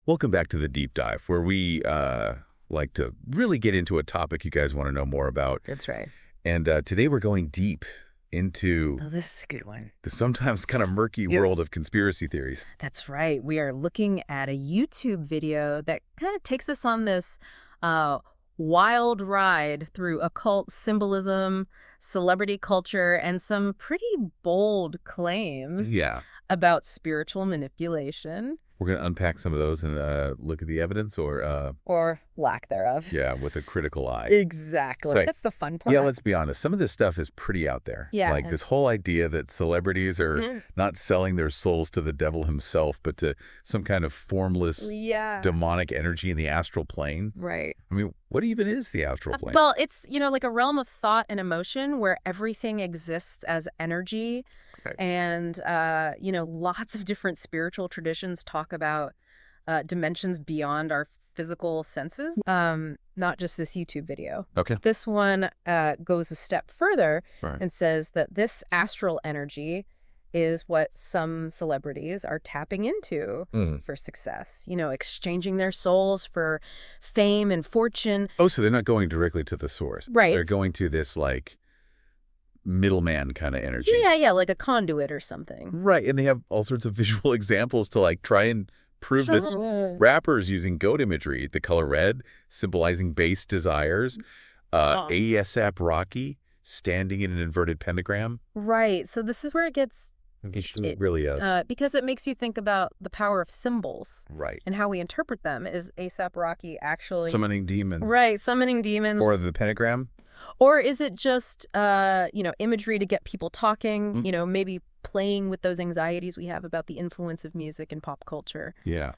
Welcome back to the Deep Dive, where we like to really get into a topic you guys want to know more about. That's right. And today we're going deep into this is a good one. The sometimes kind of murky world of conspiracy theories. That's right. We are looking at a YouTube video that kind of takes us on this wild ride through occult symbolism, celebrity culture, and some pretty bold claims about spiritual manipulation. We're going to unpack some of those and look at the evidence or lack thereof. Yeah, with a critical eye. Exactly. So, that's the fun part. Yeah, let's be honest. Some of this stuff is pretty out there. Yeah. Like this whole idea that celebrities are not selling their souls to the devil himself, but to some kind of formless, demonic energy in the astral plane. Right. I mean, what even is the astral plane? Well, it's, like a realm of thought and emotion where everything exists as energy. Okay. And, lots of different spiritual traditions talk about dimensions beyond our physical senses, not just this YouTube video. Okay. This one goes a step further and says that this astral energy is what some celebrities are tapping into for success, exchanging their souls for fame and fortune. Oh, so they're not going directly to the source. Right. They're going to this, middleman kind of energy. Yeah, like a conduit or something. Right, and they have all sorts of visual examples to, try and prove this. Rappers using goat imagery, the color red, symbolizing base desires. ASAP Rocky standing in an inverted pentagram. Right, so this is where it gets... It really is. Because it makes you think about the power of symbols. Right. And how we interpret them. Is ASAP Rocky actually... Summoning demons. Right, summoning demons. Or the pentagram. Or is it just, imagery to get people talking, maybe playing with those anxieties we have about the influence of music and pop culture. Yeah.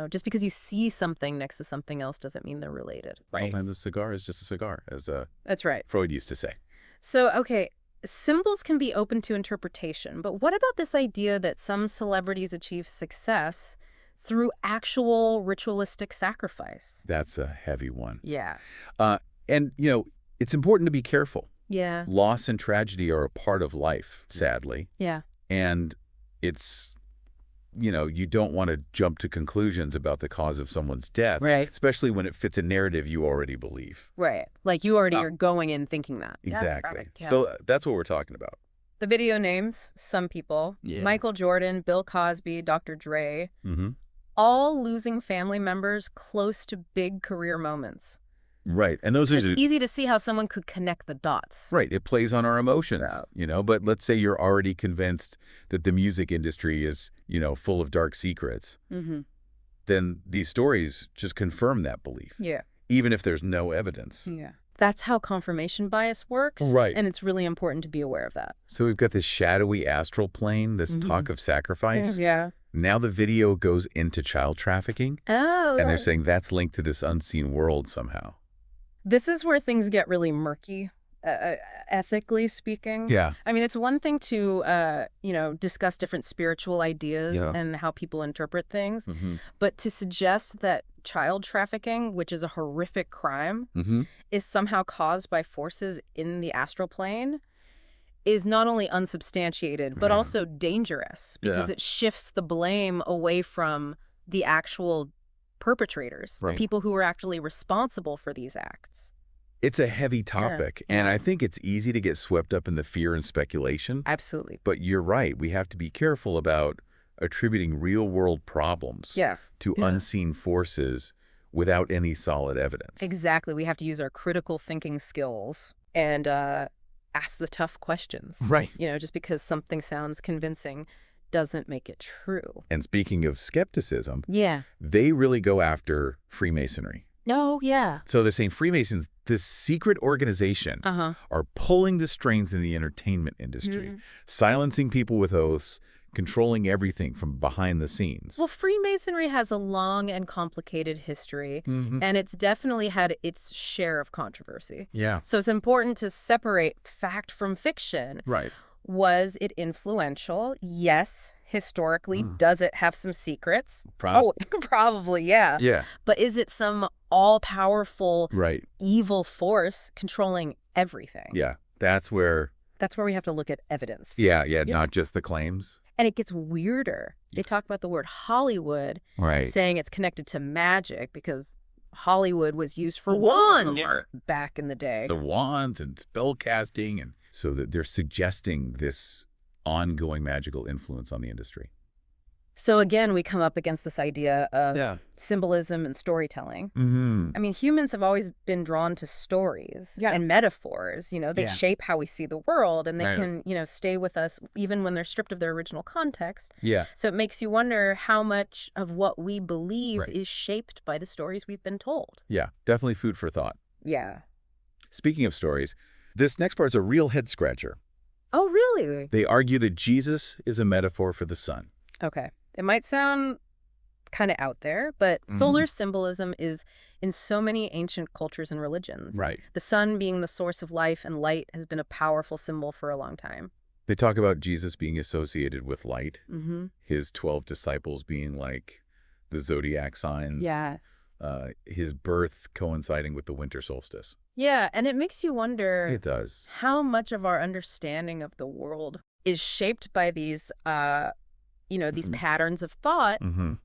Just because you see something next to something else doesn't mean they're related. Right. Sometimes a cigar is just a cigar, as that's right. Freud used to say. So, okay, symbols can be open to interpretation, but what about this idea that some celebrities achieve success through actual ritualistic sacrifice? That's a heavy one. Yeah. And, it's important to be careful. Yeah. Loss and tragedy are a part of life, sadly. Yeah. And it's, you don't want to jump to conclusions about the cause of someone's death. Right. Especially when it fits a narrative you already believe. Right. Like you already are going in thinking that. Exactly. Yeah. So that's what we're talking about. The video names some people. Yeah. Michael Jordan, Bill Cosby, Dr. Dre. All losing family members close to big career moments. Right. And those are easy to see how someone could connect the dots. Right. It plays on our emotions, but let's say you're already convinced that the music industry is, full of dark secrets. Then these stories just confirm that belief. Yeah. Even if there's no evidence. Yeah. That's how confirmation bias works. Right. And it's really important to be aware of that. So we've got this shadowy astral plane, this talk of sacrifice. Yeah. Now the video goes into child trafficking. Oh. And they're saying that's linked to this unseen world somehow. This is where things get really murky, ethically speaking. Yeah. I mean, it's one thing to, discuss different spiritual ideas and how people interpret things. But to suggest that child trafficking, which is a horrific crime, is somehow caused by forces in the astral plane is not only unsubstantiated, but also dangerous because it shifts the blame away from the actual perpetrators, the people who are actually responsible for these acts. It's a heavy topic, and I think it's easy to get swept up in the fear and speculation. Absolutely. But you're right. We have to be careful about attributing real-world problems to unseen forces without any solid evidence. Exactly. We have to use our critical thinking skills and ask the tough questions. Right. Just because something sounds convincing doesn't make it true. And speaking of skepticism, yeah, they really go after Freemasonry. Oh, yeah. So they're saying Freemasons, this secret organization, are pulling the strings in the entertainment industry, silencing people with oaths, controlling everything from behind the scenes. Well, Freemasonry has a long and complicated history, and it's definitely had its share of controversy. Yeah. So it's important to separate fact from fiction. Right. Was it influential? Yes. Historically, does it have some secrets? Probably, yeah. Yeah. But is it some all-powerful evil force controlling everything? Yeah. That's where we have to look at evidence. Yeah, not just the claims. And it gets weirder. They talk about the word Hollywood, saying it's connected to magic because Hollywood was used for wands back in the day. The wands and spell casting, and so that they're suggesting this ongoing magical influence on the industry. So again, we come up against this idea of symbolism and storytelling. I mean, humans have always been drawn to stories and metaphors. You know, they shape how we see the world, and they can, you know, stay with us even when they're stripped of their original context. So it makes you wonder how much of what we believe is shaped by the stories we've been told. Yeah, definitely food for thought. Yeah. Speaking of stories, this next part is a real head scratcher. Oh, really? They argue that Jesus is a metaphor for the sun. Okay. It might sound kind of out there, but solar symbolism is in so many ancient cultures and religions. The sun being the source of life and light has been a powerful symbol for a long time. They talk about Jesus being associated with light, his 12 disciples being like the zodiac signs, his birth coinciding with the winter solstice. Yeah, and it makes you wonder It does. how much of our understanding of the world is shaped by these you know, these patterns of thought,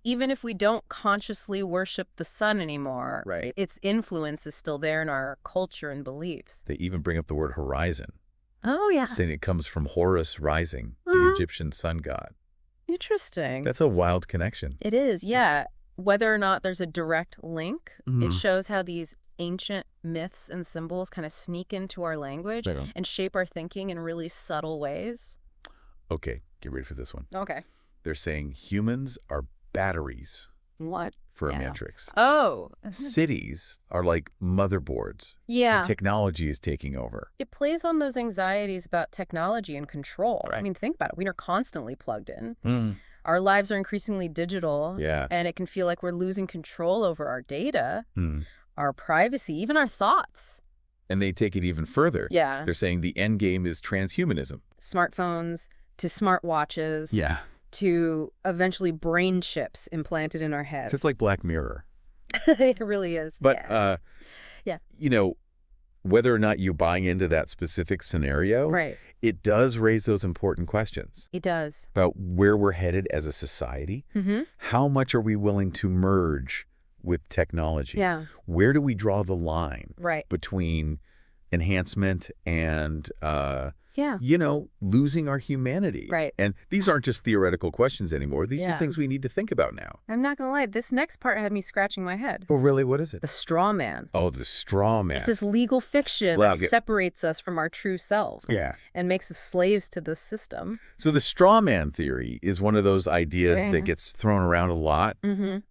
even if we don't consciously worship the sun anymore, its influence is still there in our culture and beliefs. They even bring up the word horizon. Oh, yeah. Saying it comes from Horus rising, the Egyptian sun god. Interesting. That's a wild connection. It is, yeah. Whether or not there's a direct link, it shows how these ancient myths and symbols kind of sneak into our language and shape our thinking in really subtle ways. Okay, get ready for this one. Okay. They're saying humans are batteries. What? For a matrix. Oh. Cities are like motherboards. Yeah. And technology is taking over. It plays on those anxieties about technology and control. I mean, think about it. We are constantly plugged in. Our lives are increasingly digital. And it can feel like we're losing control over our data, our privacy, even our thoughts. And they take it even further. Yeah. They're saying the end game is transhumanism. Smartphones to smartwatches. Yeah. To eventually brain chips implanted in our heads. It's like Black Mirror. It really is. But, you know, whether or not you buy into that specific scenario, it does raise those important questions. It does. About where we're headed as a society. How much are we willing to merge with technology? Where do we draw the line between enhancement and you know, losing our humanity. And these aren't just theoretical questions anymore. These are things we need to think about now. I'm not going to lie. This next part had me scratching my head. Oh, really? What is it? The straw man. Oh, the straw man. It's this legal fiction that separates us from our true selves and makes us slaves to this system. So the straw man theory is one of those ideas that gets thrown around a lot,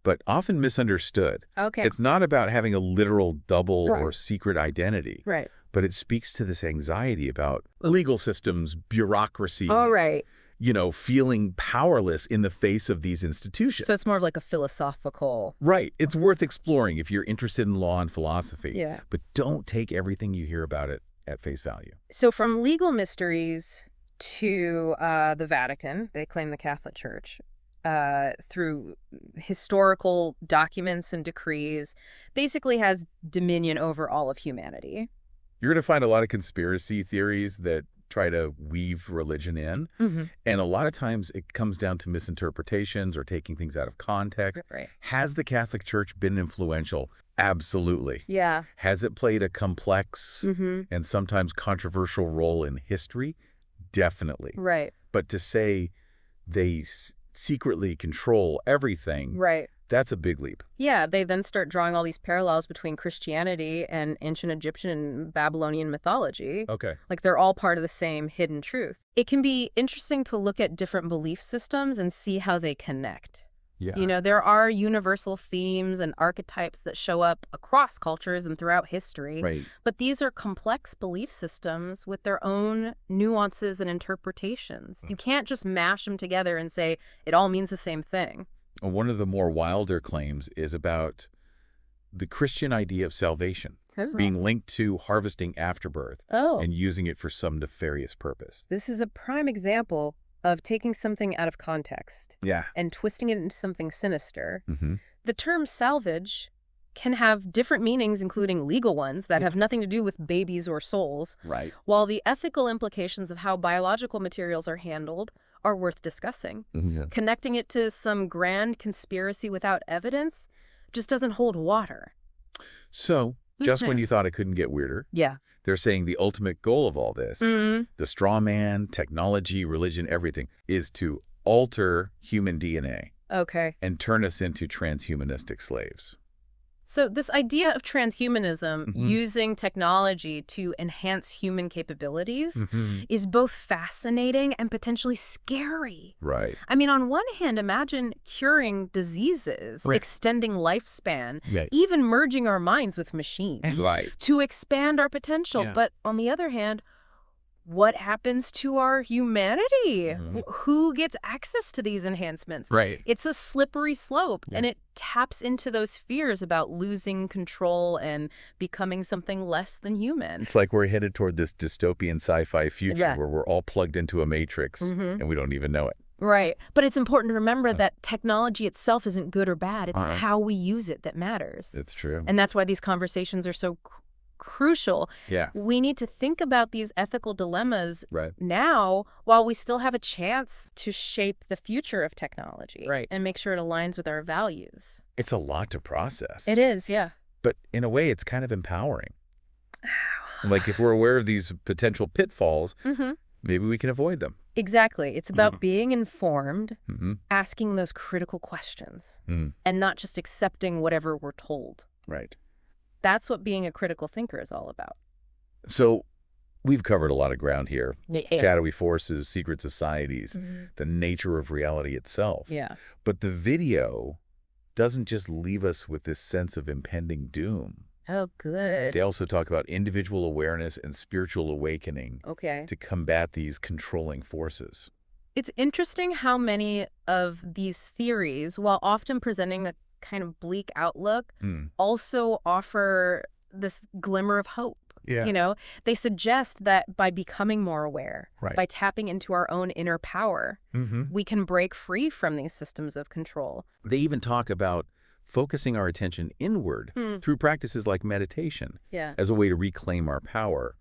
but often misunderstood. It's not about having a literal double or secret identity. But it speaks to this anxiety about legal systems, bureaucracy, you know, feeling powerless in the face of these institutions. So it's more of like a philosophical... It's worth exploring if you're interested in law and philosophy. But don't take everything you hear about it at face value. So from legal mysteries to the Vatican, they claim the Catholic Church, through historical documents and decrees, basically has dominion over all of humanity. You're going to find a lot of conspiracy theories that try to weave religion in. And a lot of times it comes down to misinterpretations or taking things out of context. Has the Catholic Church been influential? Absolutely. Has it played a complex and sometimes controversial role in history? Definitely. But to say they secretly control everything, that's a big leap. Yeah, they then start drawing all these parallels between Christianity and ancient Egyptian and Babylonian mythology. Like they're all part of the same hidden truth. It can be interesting to look at different belief systems and see how they connect. You know, there are universal themes and archetypes that show up across cultures and throughout history. But these are complex belief systems with their own nuances and interpretations. You can't just mash them together and say it all means the same thing. One of the more wilder claims is about the Christian idea of salvation being linked to harvesting afterbirth and using it for some nefarious purpose. This is a prime example of taking something out of context and twisting it into something sinister. The term salvage can have different meanings, including legal ones that have nothing to do with babies or souls, while the ethical implications of how biological materials are handled are worth discussing. Yeah. Connecting it to some grand conspiracy without evidence just doesn't hold water. So, just when you thought it couldn't get weirder, Yeah. they're saying the ultimate goal of all this, the straw man, technology, religion, everything, is to alter human DNA Okay. and turn us into transhumanistic slaves. So this idea of transhumanism, using technology to enhance human capabilities, is both fascinating and potentially scary. Right. I mean, on one hand, imagine curing diseases, extending lifespan, even merging our minds with machines to expand our potential. Yeah. But on the other hand, what happens to our humanity? Who gets access to these enhancements? Right. It's a slippery slope, and it taps into those fears about losing control and becoming something less than human. It's like we're headed toward this dystopian sci-fi future where we're all plugged into a matrix and we don't even know it. Right. But it's important to remember that technology itself isn't good or bad. It's how we use it that matters. It's true. And that's why these conversations are so crucial. Yeah. We need to think about these ethical dilemmas now while we still have a chance to shape the future of technology and make sure it aligns with our values. It's a lot to process. It is, yeah. But in a way, it's kind of empowering. Like if we're aware of these potential pitfalls, maybe we can avoid them. Exactly. It's about being informed, asking those critical questions, and not just accepting whatever we're told. Right. That's what being a critical thinker is all about. So we've covered a lot of ground here. Yeah. Shadowy forces, secret societies, the nature of reality itself. Yeah. But the video doesn't just leave us with this sense of impending doom. Oh, good. They also talk about individual awareness and spiritual awakening to combat these controlling forces. It's interesting how many of these theories, while often presenting a kind of bleak outlook, also offer this glimmer of hope. Yeah. You know, they suggest that by becoming more aware, by tapping into our own inner power, we can break free from these systems of control. They even talk about focusing our attention inward through practices like meditation as a way to reclaim our power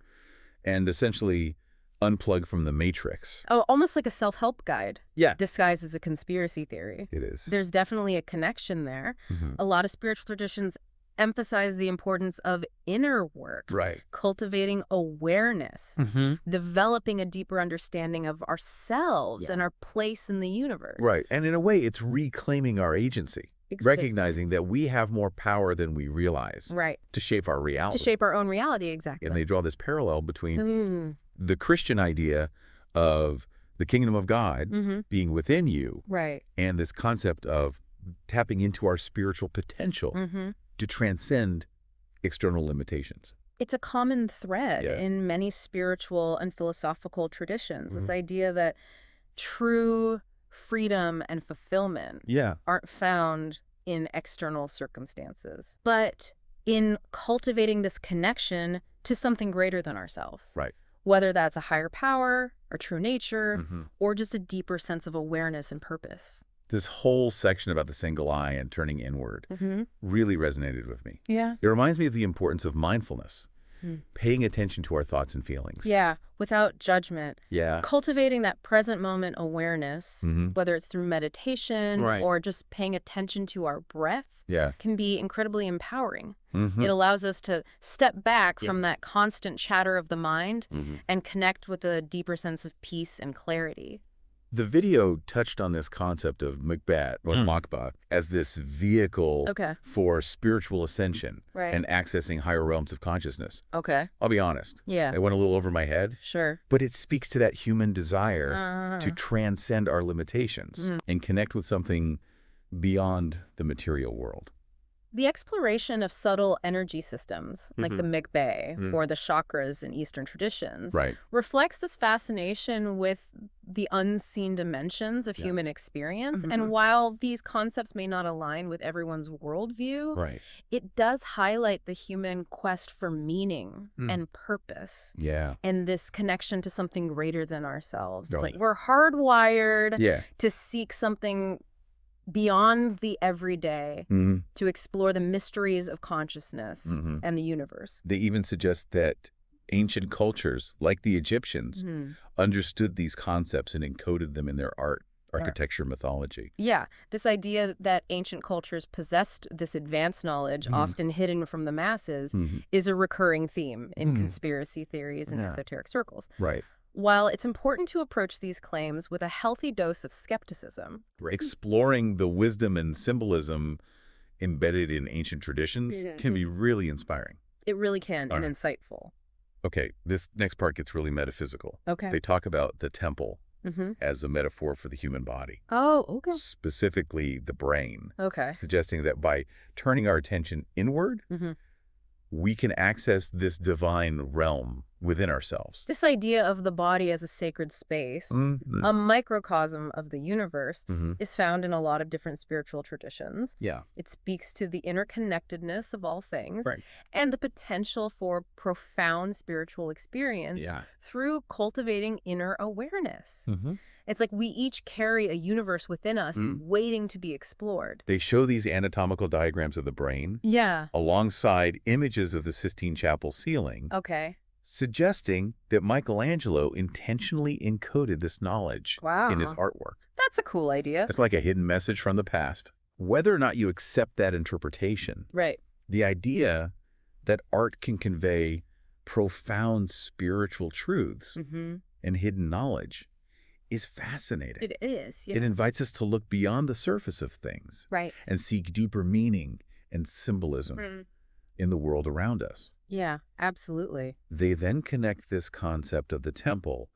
and essentially unplug from the matrix. Oh, almost like a self-help guide. Yeah. Disguised as a conspiracy theory. It is. There's definitely a connection there. A lot of spiritual traditions emphasize the importance of inner work, cultivating awareness, developing a deeper understanding of ourselves and our place in the universe. Right. And in a way, it's reclaiming our agency. Recognizing that we have more power than we realize to shape our reality. To shape our own reality, exactly. And they draw this parallel between the Christian idea of the kingdom of God being within you and this concept of tapping into our spiritual potential to transcend external limitations. It's a common thread in many spiritual and philosophical traditions, this idea that true freedom and fulfillment aren't found in external circumstances, but in cultivating this connection to something greater than ourselves. Right. Whether that's a higher power, or true nature, or just a deeper sense of awareness and purpose. This whole section about the single eye and turning inward really resonated with me. Yeah. It reminds me of the importance of mindfulness, paying attention to our thoughts and feelings. Yeah, without judgment. Yeah. Cultivating that present moment awareness, whether it's through meditation or just paying attention to our breath, can be incredibly empowering. It allows us to step back from that constant chatter of the mind and connect with a deeper sense of peace and clarity. The video touched on this concept of Mokba as this vehicle for spiritual ascension and accessing higher realms of consciousness. I'll be honest. It went a little over my head. But it speaks to that human desire to transcend our limitations and connect with something beyond the material world. The exploration of subtle energy systems, like the Migbe or the chakras in Eastern traditions, reflects this fascination with the unseen dimensions of human experience. And while these concepts may not align with everyone's worldview, it does highlight the human quest for meaning and purpose. And this connection to something greater than ourselves. It's like we're hardwired to seek something beyond the everyday, to explore the mysteries of consciousness and the universe. They even suggest that ancient cultures, like the Egyptians, understood these concepts and encoded them in their art, architecture, mythology. Yeah, this idea that ancient cultures possessed this advanced knowledge, often hidden from the masses, is a recurring theme in conspiracy theories and esoteric circles. Right. While it's important to approach these claims with a healthy dose of skepticism. Exploring the wisdom and symbolism embedded in ancient traditions can be really inspiring. It really can, and insightful. Okay, this next part gets really metaphysical. Okay. They talk about the temple as a metaphor for the human body. Oh, okay. Specifically the brain. Okay. Suggesting that by turning our attention inward, we can access this divine realm within ourselves. This idea of the body as a sacred space, a microcosm of the universe, is found in a lot of different spiritual traditions. Yeah. It speaks to the interconnectedness of all things and the potential for profound spiritual experience through cultivating inner awareness. It's like we each carry a universe within us waiting to be explored. They show these anatomical diagrams of the brain alongside images of the Sistine Chapel ceiling, suggesting that Michelangelo intentionally encoded this knowledge in his artwork. That's a cool idea. It's like a hidden message from the past. Whether or not you accept that interpretation, the idea that art can convey profound spiritual truths and hidden knowledge is fascinating. It is, It invites us to look beyond the surface of things and seek deeper meaning and symbolism in the world around us. Yeah, absolutely. They then connect this concept of the temple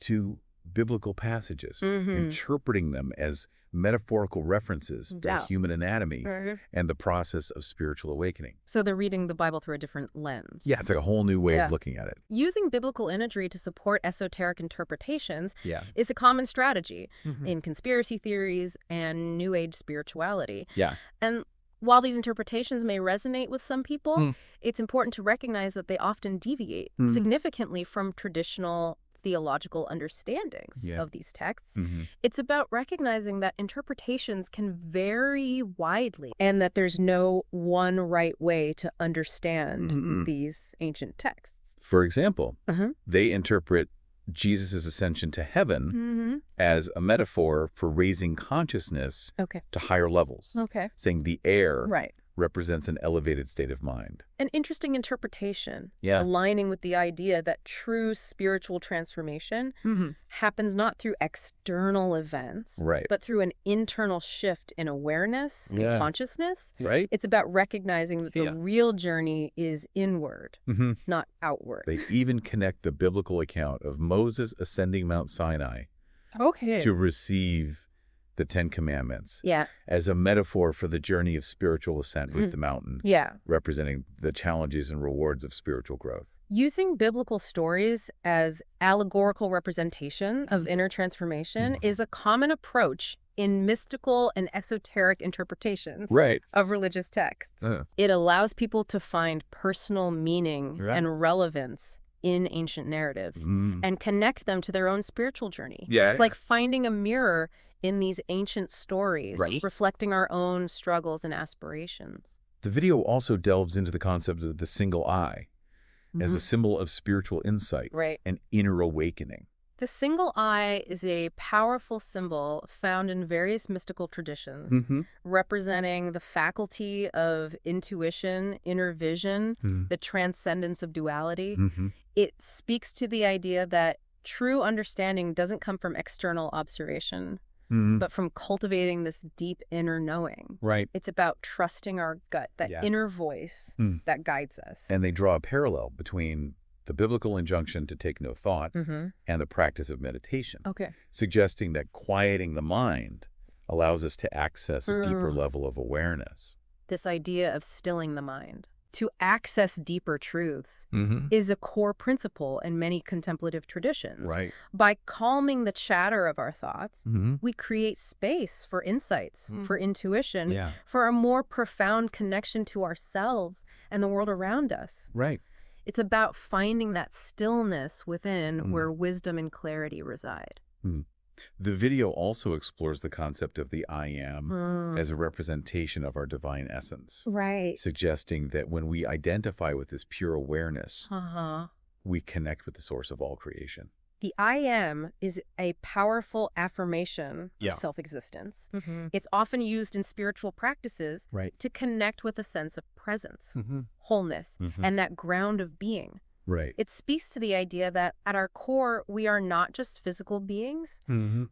to biblical passages, interpreting them as metaphorical references to human anatomy and the process of spiritual awakening. So they're reading the Bible through a different lens. Yeah, it's like a whole new way of looking at it. Using biblical imagery to support esoteric interpretations is a common strategy in conspiracy theories and New Age spirituality. And while these interpretations may resonate with some people, it's important to recognize that they often deviate significantly from traditional theological understandings of these texts. It's about recognizing that interpretations can vary widely and that there's no one right way to understand these ancient texts. For example, they interpret Jesus' ascension to heaven as a metaphor for raising consciousness to higher levels, saying the air represents an elevated state of mind. An interesting interpretation, aligning with the idea that true spiritual transformation happens not through external events, but through an internal shift in awareness and consciousness. It's about recognizing that the real journey is inward, not outward. They even connect the biblical account of Moses ascending Mount Sinai to receive the 10 Commandments as a metaphor for the journey of spiritual ascent with the mountain, representing the challenges and rewards of spiritual growth. Using biblical stories as allegorical representation of inner transformation is a common approach in mystical and esoteric interpretations of religious texts. It allows people to find personal meaning and relevance in ancient narratives and connect them to their own spiritual journey. It's like finding a mirror in these ancient stories, reflecting our own struggles and aspirations. The video also delves into the concept of the single eye as a symbol of spiritual insight and inner awakening. The single eye is a powerful symbol found in various mystical traditions, representing the faculty of intuition, inner vision, the transcendence of duality. It speaks to the idea that true understanding doesn't come from external observation, but from cultivating this deep inner knowing. It's about trusting our gut, that inner voice that guides us. And they draw a parallel between the biblical injunction to take no thought and the practice of meditation, suggesting that quieting the mind allows us to access a deeper level of awareness. This idea of stilling the mind to access deeper truths is a core principle in many contemplative traditions. By calming the chatter of our thoughts, we create space for insights, for intuition, for a more profound connection to ourselves and the world around us. It's about finding that stillness within where wisdom and clarity reside. The video also explores the concept of the I am as a representation of our divine essence. Suggesting that when we identify with this pure awareness, we connect with the source of all creation. The I am is a powerful affirmation of self-existence. It's often used in spiritual practices to connect with a sense of presence, wholeness, and that ground of being. Right. It speaks to the idea that at our core, we are not just physical beings,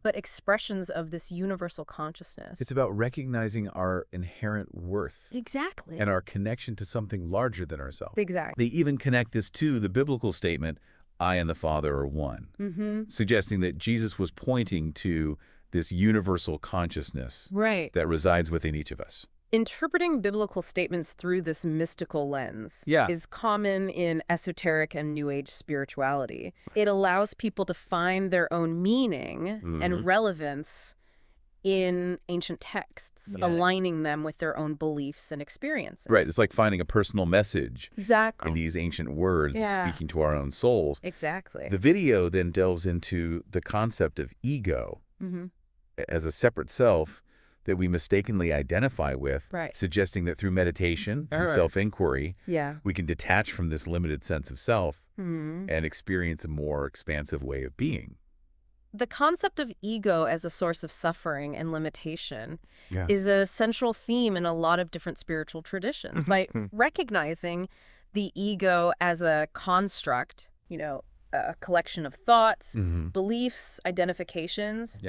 but expressions of this universal consciousness. It's about recognizing our inherent worth. Exactly. And our connection to something larger than ourselves. Exactly. They even connect this to the biblical statement, I and the Father are one, suggesting that Jesus was pointing to this universal consciousness that resides within each of us. Interpreting biblical statements through this mystical lens is common in esoteric and New Age spirituality. It allows people to find their own meaning and relevance in ancient texts, aligning them with their own beliefs and experiences. Right. It's like finding a personal message in these ancient words speaking to our own souls. Exactly. The video then delves into the concept of ego as a separate self that we mistakenly identify with, suggesting that through meditation and self-inquiry, we can detach from this limited sense of self and experience a more expansive way of being. The concept of ego as a source of suffering and limitation is a central theme in a lot of different spiritual traditions. By recognizing the ego as a construct, a collection of thoughts, beliefs, identifications,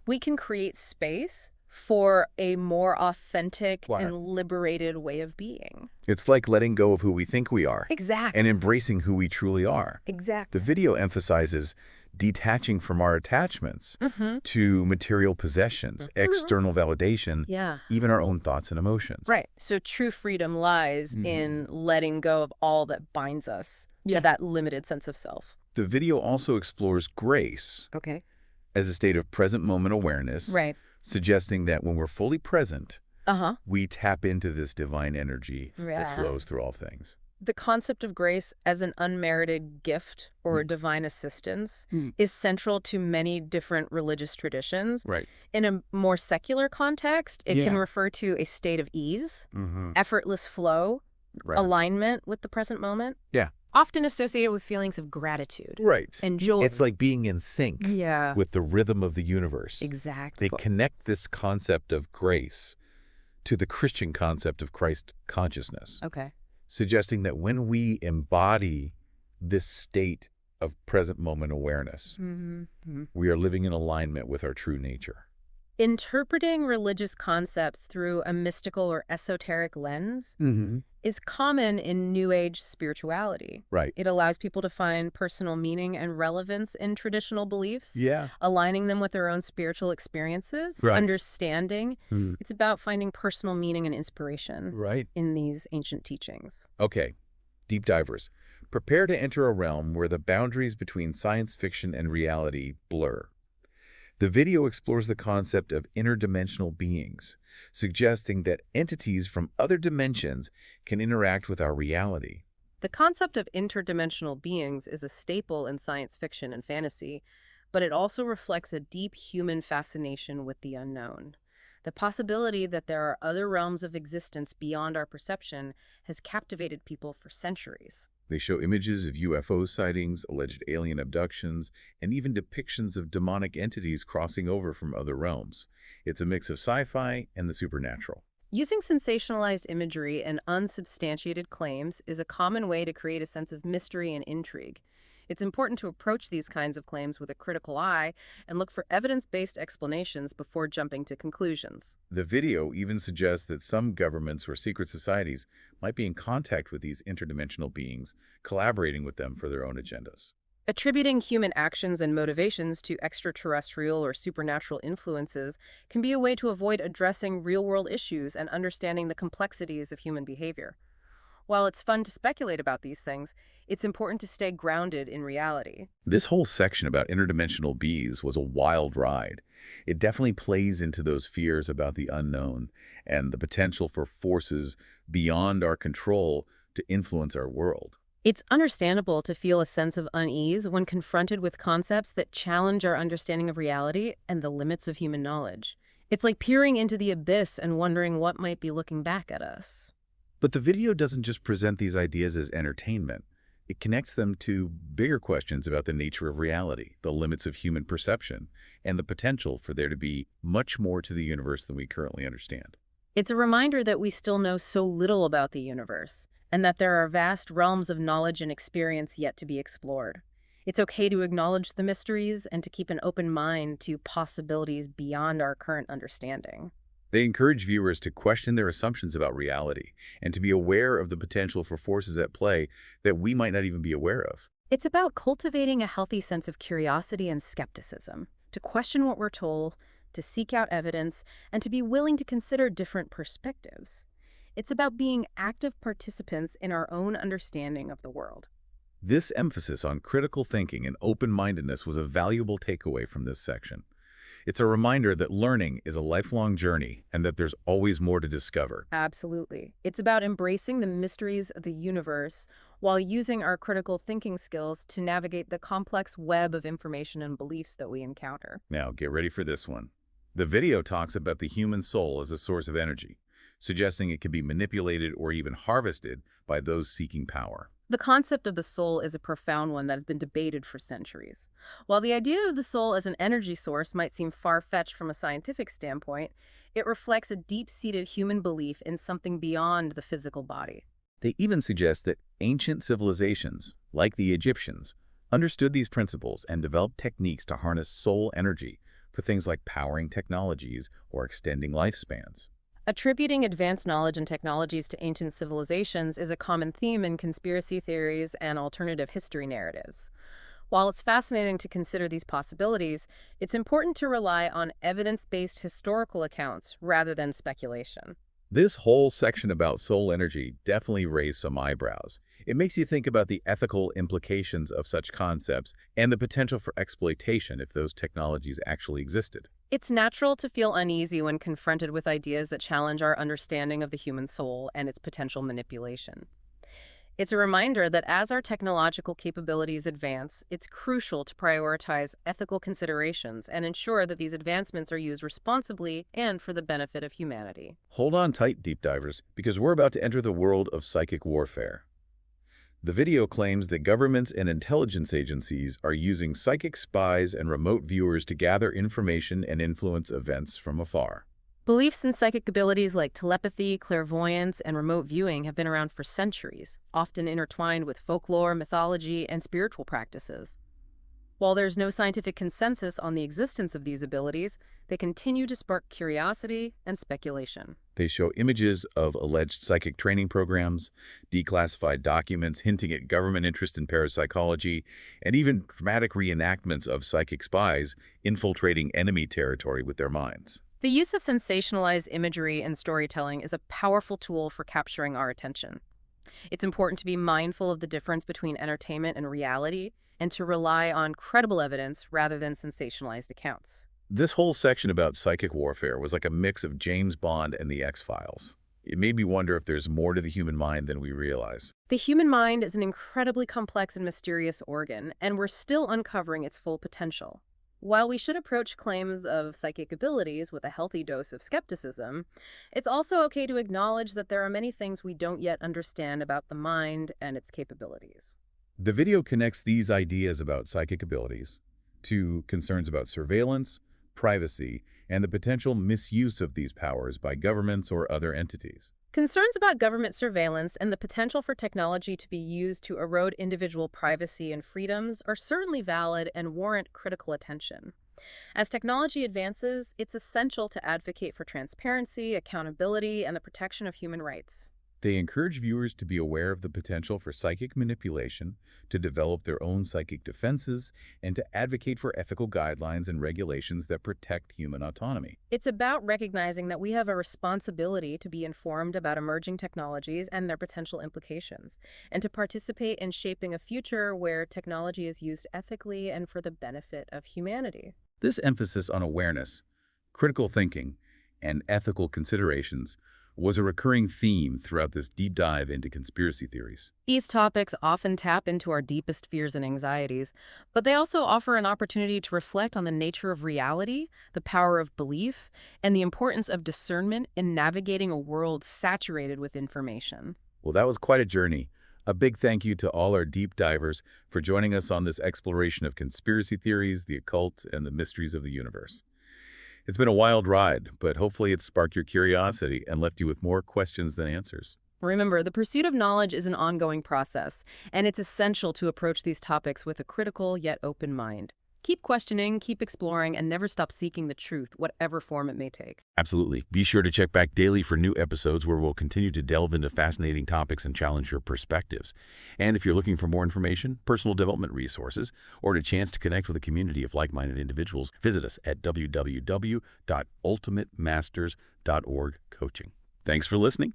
we can create space for a more authentic and liberated way of being. It's like letting go of who we think we are. Exactly. And embracing who we truly are. Exactly. The video emphasizes detaching from our attachments to material possessions, external validation, even our own thoughts and emotions. Right. So true freedom lies in letting go of all that binds us to that limited sense of self. The video also explores grace as a state of present moment awareness, suggesting that when we're fully present, we tap into this divine energy that flows through all things. The concept of grace as an unmerited gift or divine assistance is central to many different religious traditions. Right. In a more secular context, it can refer to a state of ease, effortless flow, alignment with the present moment. Often associated with feelings of gratitude. And joy. It's like being in sync with the rhythm of the universe. Exactly. They connect this concept of grace to the Christian concept of Christ consciousness. Suggesting that when we embody this state of present moment awareness, we are living in alignment with our true nature. Interpreting religious concepts through a mystical or esoteric lens is common in New Age spirituality. It allows people to find personal meaning and relevance in traditional beliefs, aligning them with their own spiritual experiences, understanding. It's about finding personal meaning and inspiration in these ancient teachings. Okay, deep divers, prepare to enter a realm where the boundaries between science fiction and reality blur. The video explores the concept of interdimensional beings, suggesting that entities from other dimensions can interact with our reality. The concept of interdimensional beings is a staple in science fiction and fantasy, but it also reflects a deep human fascination with the unknown. The possibility that there are other realms of existence beyond our perception has captivated people for centuries. They show images of UFO sightings, alleged alien abductions, and even depictions of demonic entities crossing over from other realms. It's a mix of sci-fi and the supernatural. Using sensationalized imagery and unsubstantiated claims is a common way to create a sense of mystery and intrigue. It's important to approach these kinds of claims with a critical eye and look for evidence-based explanations before jumping to conclusions. The video even suggests that some governments or secret societies might be in contact with these interdimensional beings, collaborating with them for their own agendas. Attributing human actions and motivations to extraterrestrial or supernatural influences can be a way to avoid addressing real-world issues and understanding the complexities of human behavior. While it's fun to speculate about these things, it's important to stay grounded in reality. This whole section about interdimensional beings was a wild ride. It definitely plays into those fears about the unknown and the potential for forces beyond our control to influence our world. It's understandable to feel a sense of unease when confronted with concepts that challenge our understanding of reality and the limits of human knowledge. It's like peering into the abyss and wondering what might be looking back at us. But the video doesn't just present these ideas as entertainment. It connects them to bigger questions about the nature of reality, the limits of human perception, and the potential for there to be much more to the universe than we currently understand. It's a reminder that we still know so little about the universe, and that there are vast realms of knowledge and experience yet to be explored. It's okay to acknowledge the mysteries and to keep an open mind to possibilities beyond our current understanding. They encourage viewers to question their assumptions about reality and to be aware of the potential for forces at play that we might not even be aware of. It's about cultivating a healthy sense of curiosity and skepticism, to question what we're told, to seek out evidence, and to be willing to consider different perspectives. It's about being active participants in our own understanding of the world. This emphasis on critical thinking and open-mindedness was a valuable takeaway from this section. It's a reminder that learning is a lifelong journey and that there's always more to discover. Absolutely. It's about embracing the mysteries of the universe while using our critical thinking skills to navigate the complex web of information and beliefs that we encounter. Now, get ready for this one. The video talks about the human soul as a source of energy, suggesting it can be manipulated or even harvested by those seeking power. The concept of the soul is a profound one that has been debated for centuries. While the idea of the soul as an energy source might seem far-fetched from a scientific standpoint, it reflects a deep-seated human belief in something beyond the physical body. They even suggest that ancient civilizations, like the Egyptians, understood these principles and developed techniques to harness soul energy for things like powering technologies or extending lifespans. Attributing advanced knowledge and technologies to ancient civilizations is a common theme in conspiracy theories and alternative history narratives. While it's fascinating to consider these possibilities, it's important to rely on evidence-based historical accounts rather than speculation. This whole section about soul energy definitely raised some eyebrows. It makes you think about the ethical implications of such concepts and the potential for exploitation if those technologies actually existed. It's natural to feel uneasy when confronted with ideas that challenge our understanding of the human soul and its potential manipulation. It's a reminder that as our technological capabilities advance, it's crucial to prioritize ethical considerations and ensure that these advancements are used responsibly and for the benefit of humanity. Hold on tight, deep divers, because we're about to enter the world of psychic warfare. The video claims that governments and intelligence agencies are using psychic spies and remote viewers to gather information and influence events from afar. Beliefs in psychic abilities like telepathy, clairvoyance, and remote viewing have been around for centuries, often intertwined with folklore, mythology, and spiritual practices. While there's no scientific consensus on the existence of these abilities, they continue to spark curiosity and speculation. They show images of alleged psychic training programs, declassified documents hinting at government interest in parapsychology, and even dramatic reenactments of psychic spies infiltrating enemy territory with their minds. The use of sensationalized imagery and storytelling is a powerful tool for capturing our attention. It's important to be mindful of the difference between entertainment and reality, and to rely on credible evidence rather than sensationalized accounts. This whole section about psychic warfare was like a mix of James Bond and the X-Files. It made me wonder if there's more to the human mind than we realize. The human mind is an incredibly complex and mysterious organ, and we're still uncovering its full potential. While we should approach claims of psychic abilities with a healthy dose of skepticism, it's also okay to acknowledge that there are many things we don't yet understand about the mind and its capabilities. The video connects these ideas about psychic abilities to concerns about surveillance, privacy, and the potential misuse of these powers by governments or other entities. Concerns about government surveillance and the potential for technology to be used to erode individual privacy and freedoms are certainly valid and warrant critical attention. As technology advances, it's essential to advocate for transparency, accountability, and the protection of human rights. They encourage viewers to be aware of the potential for psychic manipulation, to develop their own psychic defenses, and to advocate for ethical guidelines and regulations that protect human autonomy. It's about recognizing that we have a responsibility to be informed about emerging technologies and their potential implications, and to participate in shaping a future where technology is used ethically and for the benefit of humanity. This emphasis on awareness, critical thinking, and ethical considerations was a recurring theme throughout this deep dive into conspiracy theories. These topics often tap into our deepest fears and anxieties, but they also offer an opportunity to reflect on the nature of reality, the power of belief, and the importance of discernment in navigating a world saturated with information. Well, that was quite a journey. A big thank you to all our deep divers for joining us on this exploration of conspiracy theories, the occult, and the mysteries of the universe. It's been a wild ride, but hopefully it's sparked your curiosity and left you with more questions than answers. Remember, the pursuit of knowledge is an ongoing process, and it's essential to approach these topics with a critical yet open mind. Keep questioning, keep exploring, and never stop seeking the truth, whatever form it may take. Absolutely. Be sure to check back daily for new episodes where we'll continue to delve into fascinating topics and challenge your perspectives. And if you're looking for more information, personal development resources, or a chance to connect with a community of like-minded individuals, visit us at www.ultimatemasters.org coaching. Thanks for listening.